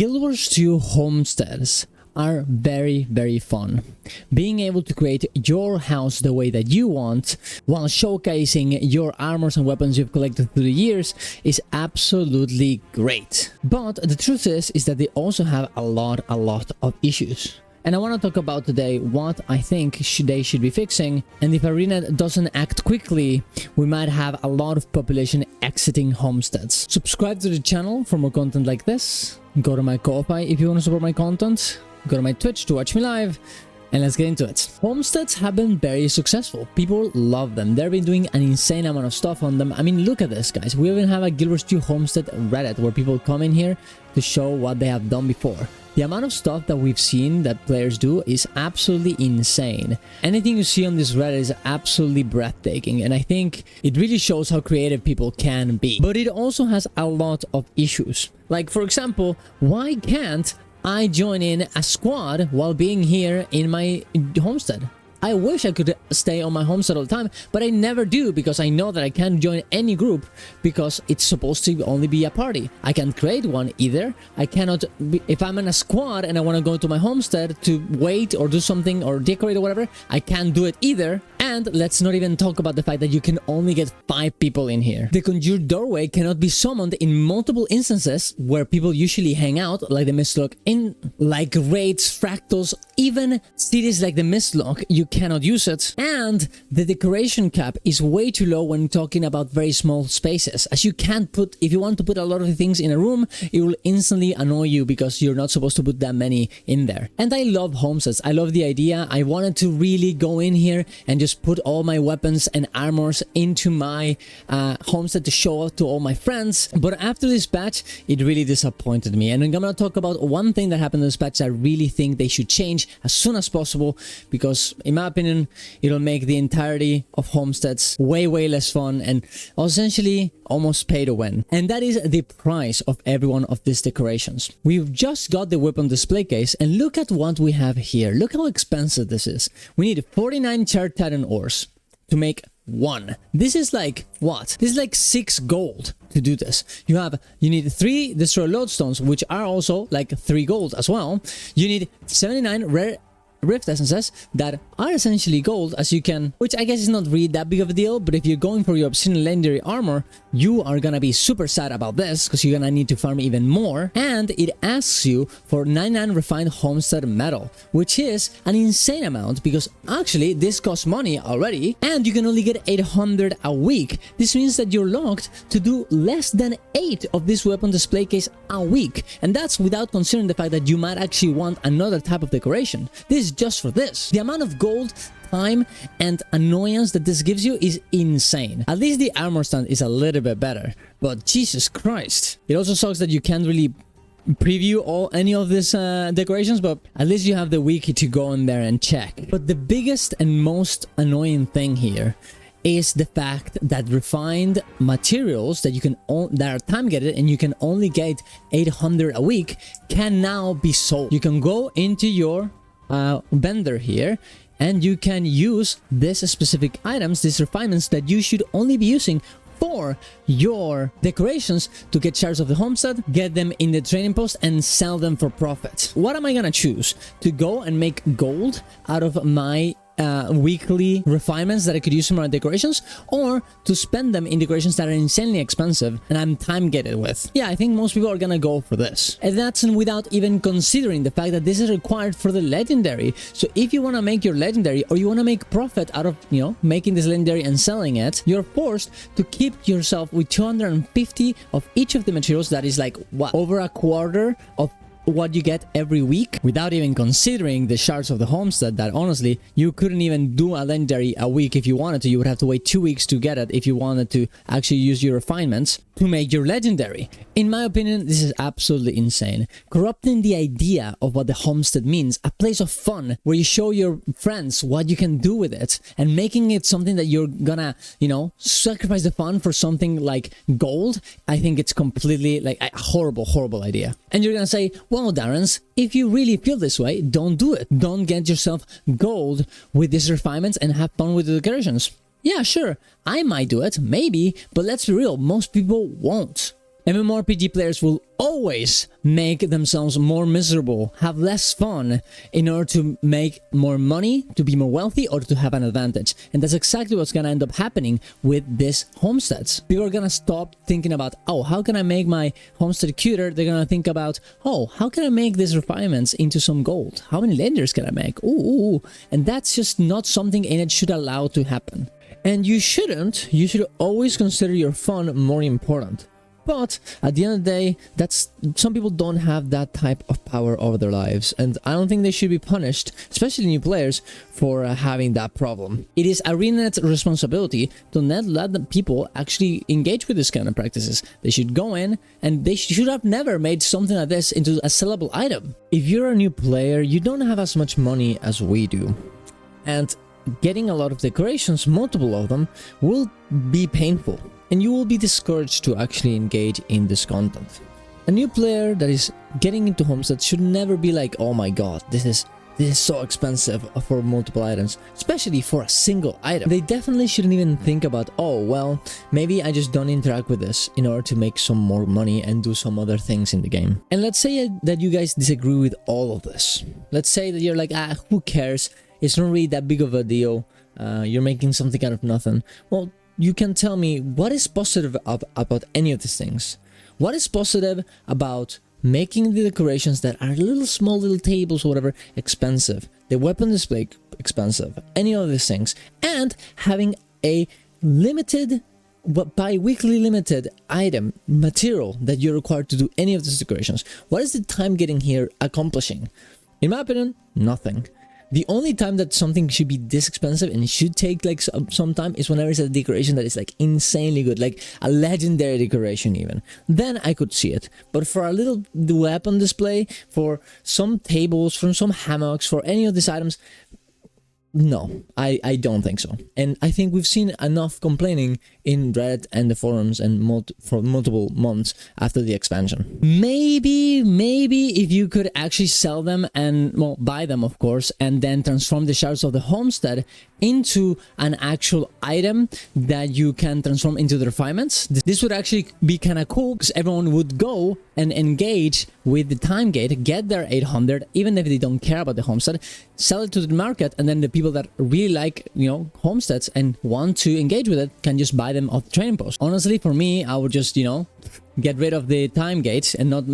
Guild Wars 2 homesteads are very fun. Being able to create your house the way that you want while showcasing your armors and weapons you've collected through the years is absolutely great. But the truth is that they also have a lot of issues. And I want to talk about today what I think they should be fixing, and if Arena doesn't act quickly, we might have a lot of population exiting homesteads. Subscribe to the channel for more content like this. Go to my Ko-Fi if you want to support my content. Go to my Twitch to watch me live. And let's get into it. Homesteads have been very successful. People love them. They've been doing an insane amount of stuff on them. I mean, look at this, guys. We even have a Guild Wars 2 Homestead Reddit where people come in here to show what they have done before. The amount of stuff that we've seen that players do is absolutely insane. Anything you see on this Reddit is absolutely breathtaking, and I think it really shows how creative people can be. But it also has a lot of issues. Like, for example, why can't I join in a squad while being here in my homestead? I wish I could stay on my homestead all the time, but I never do because I know that I can't join any group because it's supposed to only be a party. I can't create one either. I cannot be, if I'm in a squad and I want to go to my homestead to wait or do something or decorate or whatever, I can't do it either. And let's not even talk about the fact that you can only get 5 people in here. The Conjured Doorway cannot be summoned in multiple instances where people usually hang out, like the Mistlock, in like raids, fractals, even cities like the Mistlock, you cannot use it. And the decoration cap is way too low when talking about very small spaces, as you can't put, if you want to put a lot of things in a room, it will instantly annoy you because you're not supposed to put that many in there. And I love homesteads. I love the idea. I wanted to really go in here and just put all my weapons and armors into my homestead to show off to all my friends. But after this patch, it really disappointed me. And I'm gonna talk about one thing that happened in this patch that I really think they should change as soon as possible, because in my opinion, it'll make the entirety of homesteads way less fun and essentially almost pay to win. And that is the price of every one of these decorations. We've just got the weapon display case, and look at what we have here. Look how expensive this is. We need 49 Charred Titan ores to make one. This is like what? This is like 6 gold to do this. You need 3 Destroy Lodestones, which are also like 3 gold as well. You need 79 rare Rift Essences that are essentially gold, as you can, which I guess is not really that big of a deal, but if you're going for your Obsidian Legendary Armor, you are gonna be super sad about this, because you're gonna need to farm even more. And it asks you for 99 Refined Homestead Metal, which is an insane amount, because actually this costs money already, and you can only get 800 a week. This means that you're locked to do less than 8 of this weapon display case a week, and that's without considering the fact that you might actually want another type of decoration. This is just for this. The amount of gold, time, and annoyance that this gives you is insane. At least the armor stand is a little bit better, but Jesus Christ. It also sucks that you can't really preview any of these decorations, but at least you have the wiki to go in there and check. But the biggest and most annoying thing here is the fact that refined materials that you can that are time gated and you can only get 800 a week can now be sold. You can go into your vendor here and you can use this specific items, these refinements that you should only be using for your decorations to get shards of the homestead, get them in the trading post and sell them for profit. What am I gonna choose? To go and make gold out of my weekly refinements that I could use for my decorations, or to spend them in decorations that are insanely expensive and I'm time gated with? Yeah, I think most people are gonna go for this, and that's without even considering the fact that this is required for the legendary. So if you want to make your legendary, or you want to make profit out of, you know, making this legendary and selling it, you're forced to keep yourself with 250 of each of the materials. That is like what, over a quarter of what you get every week, without even considering the shards of the homestead that honestly you couldn't even do a legendary a week if you wanted to. You would have to wait 2 weeks to get it if you wanted to actually use your refinements to make your legendary. In my opinion, this is absolutely insane, corrupting the idea of what the homestead means, a place of fun where you show your friends what you can do with it, and making it something that you're gonna, you know, sacrifice the fun for something like gold. I think it's completely like a horrible idea. And you're gonna say, well, Darrens, if you really feel this way, don't do it. Don't get yourself gold with these refinements and have fun with the decorations. Yeah, sure, I might do it, maybe, but let's be real, most people won't. MMORPG players will always make themselves more miserable, have less fun in order to make more money, to be more wealthy, or to have an advantage. And that's exactly what's gonna end up happening with these homesteads. People are gonna stop thinking about, oh, how can I make my homestead cuter? They're gonna think about, oh, how can I make these refinements into some gold? How many lenders can I make? Ooh. And that's just not something it should allow to happen. And you should always consider your fun more important. But at the end of the day, some people don't have that type of power over their lives, and I don't think they should be punished, especially new players, for having that problem. It is ArenaNet's responsibility to not let the people actually engage with this kind of practices. They should go in, and they should have never made something like this into a sellable item. If you're a new player, you don't have as much money as we do, and getting a lot of decorations, multiple of them, will be painful. And you will be discouraged to actually engage in this content. A new player that is getting into Homestead should never be like, oh my god, this is so expensive for multiple items, especially for a single item. They definitely shouldn't even think about, oh well, maybe I just don't interact with this in order to make some more money and do some other things in the game. And let's say that you guys disagree with all of this. Let's say that you're like, who cares? It's not really that big of a deal. You're making something out of nothing. Well, you can tell me what is positive about any of these things. What is positive about making the decorations that are small little tables or whatever expensive, the weapon display expensive, any of these things, and having a limited, bi-weekly limited item material that you're required to do any of these decorations? What is the time getting here accomplishing? In my opinion, nothing. The only time that something should be this expensive and it should take like some time is whenever it's a decoration that is like insanely good, like a legendary decoration even. Then I could see it. But for a little weapon display, for some tables, for some hammocks, for any of these items, no, I don't think so. And I think we've seen enough complaining in Reddit and the forums and for multiple months after the expansion. Maybe if you could actually sell them and, well, buy them of course, and then transform the shards of the homestead into an actual item that you can transform into the refinements. This would actually be kind of cool because everyone would go and engage with the time gate, get their 800, even if they don't care about the homestead, sell it to the market, and then the people that really like, homesteads and want to engage with it can just buy them off the trading post. Honestly, for me, I would just, get rid of the time gates and not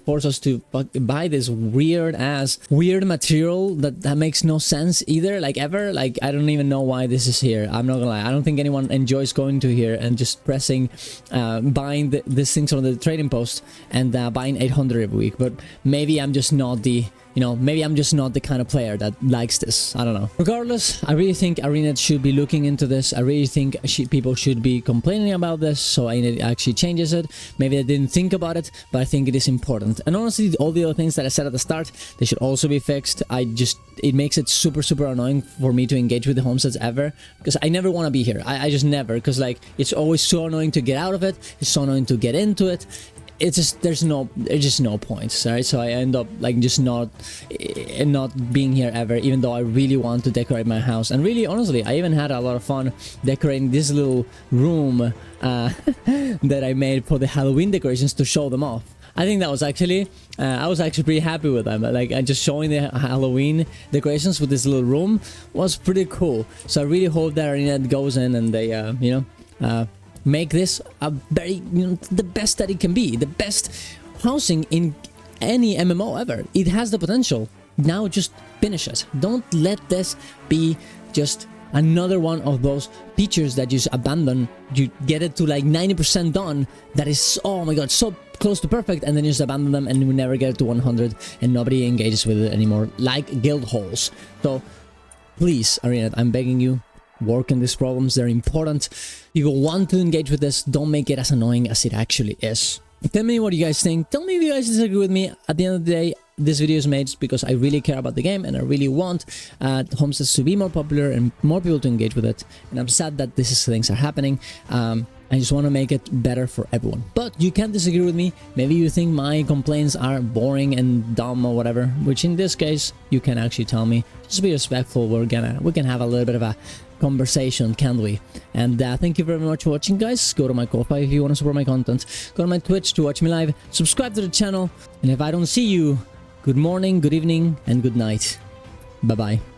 force us to buy this weird material that makes no sense either, like ever. Like, I don't even know why this is here. I'm not gonna lie, I don't think anyone enjoys going to here and just pressing buying these things on the trading post and buying 800 every week. But maybe I'm just not the maybe I'm just not the kind of player that likes this. I don't know. Regardless, I really think ArenaNet should be looking into this. I really think people should be complaining about this, so it actually changes it. Maybe I didn't think about it, but I think it is important. And honestly, all the other things that I said at the start, they should also be fixed. It makes it super annoying for me to engage with the homesteads ever, because I never want to be here. I just never, because like, it's always so annoying to get out of it. It's so annoying to get into it. It's just there's just no point, right? So I end up like just not being here ever, even though I really want to decorate my house. And really, honestly, I even had a lot of fun decorating this little room that I made for the Halloween decorations to show them off. I think that was actually I was actually pretty happy with them. Like, just showing the Halloween decorations with this little room was pretty cool. So I really hope that ArenaNet goes in and they make this a very, the best that it can be, the best housing in any MMO ever. It has the potential. Now just finish it. Don't let this be just another one of those features that you just abandon. You get it to like 90% done, that is, oh my god, so close to perfect, and then you just abandon them and you never get it to 100 and nobody engages with it anymore, like guild halls. So please, ArenaNet, I'm begging you, work on these problems. They're important. People want to engage with this. Don't make it as annoying as it actually is. Tell me what you guys think. Tell me if you guys disagree with me. At the end of the day, this video is made because I really care about the game and I really want homesteads to be more popular and more people to engage with it. And I'm sad that these things are happening. I just want to make it better for everyone. But you can disagree with me. Maybe you think my complaints are boring and dumb or whatever, which in this case, you can actually tell me. Just be respectful. We can have a little bit of a conversation, can't we? And thank you very much for watching, guys. Go to my Ko-Fi if you want to support my content. Go to my Twitch to watch me live. Subscribe to the channel. And if I don't see you, good morning, good evening, and good night. Bye-bye.